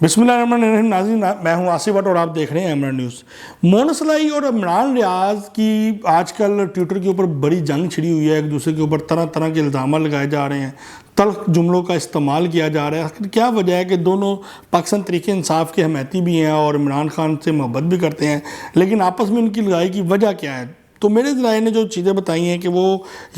बिस्मिल्लाहिर्रहमानिर्रहीम। नाज़रीन, मैं हूं आसिफ भट्ट और आप देख रहे हैं एमरान न्यूज़। मोना सलाई और इमरान रियाज की आजकल ट्विटर के ऊपर बड़ी जंग छिड़ी हुई है। एक दूसरे के ऊपर तरह तरह के इल्ज़ाम लगाए जा रहे हैं, तल्ख जुमलों का इस्तेमाल किया जा रहा है। क्या वजह है कि दोनों पाकिस्तान तहरीक इंसाफ के हमायती भी हैं और इमरान खान से मोहब्बत भी करते हैं, लेकिन आपस में उनकी लड़ाई की वजह क्या है? तो मेरे ज़राए ने जो चीज़ें बताई हैं कि वो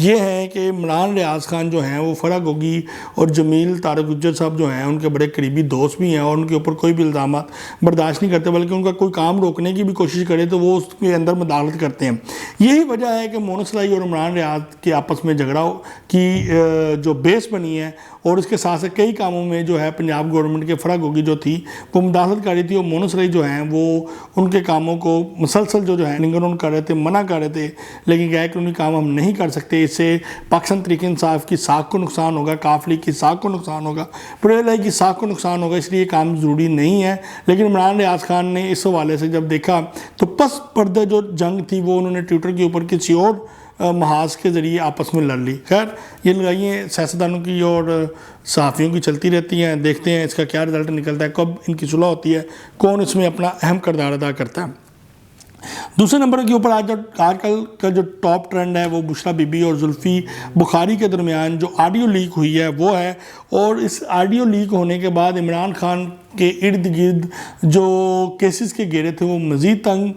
ये हैं कि इमरान रियाज खान जो हैं वो फराह गोगी और जमील तारक गुज्जर साहब जो हैं उनके बड़े करीबी दोस्त भी हैं और उनके ऊपर कोई भी इल्ज़ाम बर्दाश्त नहीं करते, बल्कि उनका कोई काम रोकने की भी कोशिश करे तो वो उसके अंदर मुदाखलत करते हैं। यही वजह है कि मोना सलाई और इमरान रियाज के आपस में झगड़ा की जो बेस बनी है, और इसके साथ साथ कई कामों में जो है पंजाब गवर्नमेंट के फराह गोगी जो थी वो मुदाखलत कर रही थी, और मोना सलाई जो हैं वो उनके कामों को मुसलसल जो है निगरान कर रहे थे, मना कर रहे थे, लेकिन क्या है कि उन्हें काम हम नहीं कर सकते, इससे पाकिस्तान तहरीक इंसाफ की साख को नुकसान होगा, काफ लीग की साख को नुकसान होगा, पीटीआई की साख को नुकसान होगा, इसलिए काम ज़रूरी नहीं है। लेकिन इमरान रियाज खान ने इस हवाले से जब देखा तो पस पर्दे जो जंग थी वो उन्होंने ट्विटर के ऊपर किसी और महाज के ज़रिए आपस में लड़ ली। खैर, ये लड़ाइयाँ सियासतदानों की और सहाफ़ियों की चलती रहती हैं। देखते हैं इसका क्या रिज़ल्ट निकलता है, कब इनकी सुलह होती है, कौन इसमें अपना अहम किरदार अदा करता है। दूसरे नंबर के ऊपर आजकल का जो टॉप ट्रेंड है वो बुशरा बीबी और जुल्फ़ी बुखारी के दरमियान जो ऑडियो लीक हुई है वो है, और इस ऑडियो लीक होने के बाद इमरान खान के इर्द गिर्द जो केसेस के घेरे थे वो मज़ीद तंग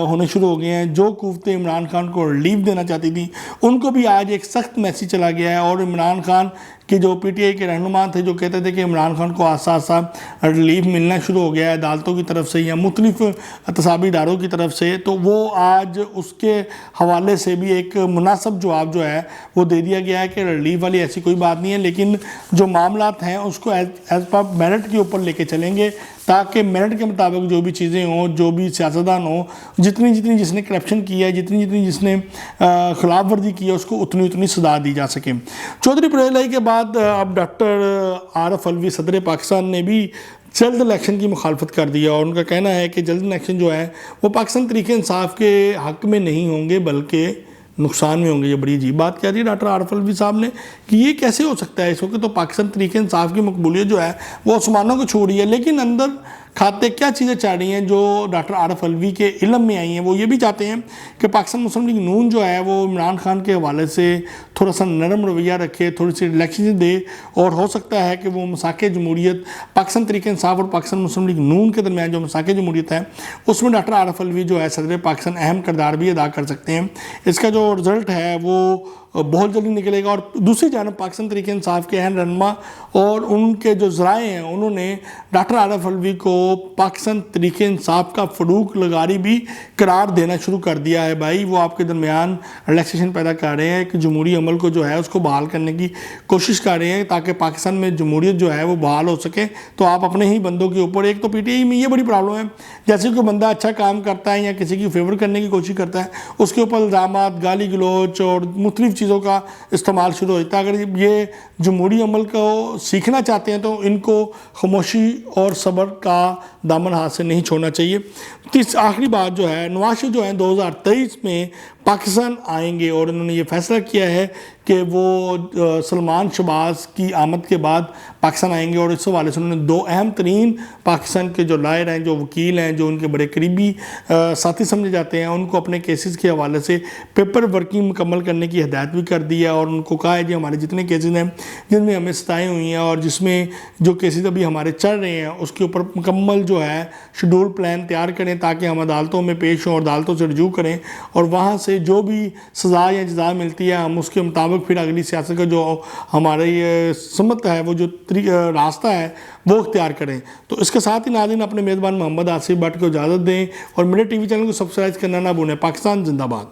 होने शुरू हो गए हैं। जो कुव्वतें इमरान खान को रिलीफ देना चाहती थी उनको भी आज एक सख्त मैसेज चला गया है, और इमरान खान के जो पीटीआई के रहनुमा थे जो कहते थे कि इमरान खान को आस्ता आस्ता रिलीफ मिलना शुरू हो गया है अदालतों की तरफ से या मुख्तलिफ तसाबी इदारों की तरफ से, तो वो आज उसके हवाले से भी एक मुनासिब जवाब जो है वो दे दिया गया है कि रिलीफ वाली ऐसी कोई बात नहीं है, लेकिन जो मामलात हैं उसको एज पर मेरिट के ऊपर लेके चलेंगे, ताकि मेरिट के मुताबिक जो भी चीज़ें हों, जो भी सियासतदान हो, जितनी जितनी जिसने करप्शन किया है, जितनी जितनी जिसने खिलाफ वर्जी की है, उसको उतनी उतनी सजा दी जा सके। चौधरी पीटीआई के बाद अब डॉक्टर आरफ अलवी सदर पाकिस्तान ने भी जल्द इलेक्शन की मुखालफत कर दिया, और उनका कहना है कि जल्द इलेक्शन जो है वो पाकिस्तान तहरीक इंसाफ के हक़ में नहीं होंगे बल्कि नुकसान में होंगे। ये बड़ी अजीब बात कह दी डॉक्टर आरफ अलवी साहब ने कि ये कैसे हो सकता है। इस वक्त तो पाकिस्तान तहरीक इंसाफ की मकबूलियत जो है वो आसमानों को छू रही है, लेकिन अंदर खाते क्या चीज़ें चाह रही हैं जो डॉक्टर आरफ अलवी के इल्म में आई हैं। वो ये भी चाहते हैं कि पाकिस्तान मुस्लिम लीग नून जो है वो इमरान खान के हवाले से थोड़ा सा नरम रवैया रखे, थोड़ी सी रिलैक्सेशन दे, और हो सकता है कि वो मसाके जमहूरियत पाकिस्तान तहरीक इंसाफ और पाकिस्तान मुस्लिम लीग नून के दरमियान जो मसाके जमहूरियत है उसमें डॉक्टर आरफ अलवी जो है सदर पाकिस्तान अहम किरदार भी अदा कर सकते हैं। इसका जो रिज़ल्ट है वो बहुत जल्दी निकलेगा। और दूसरी जानब पाकिस्तान तहरीक इंसाफ के अहम रहनुमा और उनके जो ज़राए हैं उन्होंने डॉक्टर आरफ अलवी को पाकिस्तान तहरीक इंसाफ का फ़रूक लगारी भी करार देना शुरू कर दिया है। भाई, वो आपके दरमियान रिलैक्सेशन पैदा कर रहे हैं कि जमहूरी अमल को जो है उसको बहाल करने की कोशिश कर रहे हैं, ताकि पाकिस्तान में जमहूरियत जो है वो बहाल हो सके। तो आप अपने ही बंदों के ऊपर, एक तो पीटीआई में ये बड़ी प्रॉब्लम है, जैसे कोई बंदा अच्छा काम करता है या किसी की फेवर करने की कोशिश करता है उसके ऊपर इल्ज़ामात, गाली गलोच और मुख्तलिफ चीज़ों का इस्तेमाल शुरू होता है। अगर ये जमहूरी अमल को सीखना चाहते हैं तो इनको खामोशी और सब्र का दामन हाथ से नहीं छोड़ना चाहिए। आखिरी बात जो है, नवाज शरीफ जो है 2023 में पाकिस्तान आएंगे, और उन्होंने ये फैसला किया है कि वो सलमान शहबाज की आमद के बाद पाकिस्तान आएंगे, और इस हवाले से उन्होंने दो अहम तरीन पाकिस्तान के जो लायर हैं, जो वकील हैं, जो उनके बड़े करीबी साथी समझे जाते हैं, उनको अपने केसेस के हवाले से पेपर वर्किंग मुकम्मल करने की हिदायत भी कर दी है, और उनको कहा है कि हमारे जितने केसेस हैं जिनमें हमें सताएँ हुई हैं और जिसमें जो केसेस अभी हमारे चल रहे हैं उसके ऊपर मुकम्मल जो है शेड्यूल प्लान तैयार करें, ताकि हम अदालतों में पेश हों और अदालतों से रजू करें, और वहाँ से जो भी सज़ा या जज़ा मिलती है हम उसके मुताबिक फिर अगली सियासत का जो हमारे ये समत है, वो जो रास्ता है वो इख्तियार करें। तो इसके साथ ही नाज़रीन अपने मेज़बान मोहम्मद आसिफ भट्ट को इजाज़त दें, और मेरे टीवी चैनल को सब्सक्राइब करना ना भूलें। पाकिस्तान जिंदाबाद।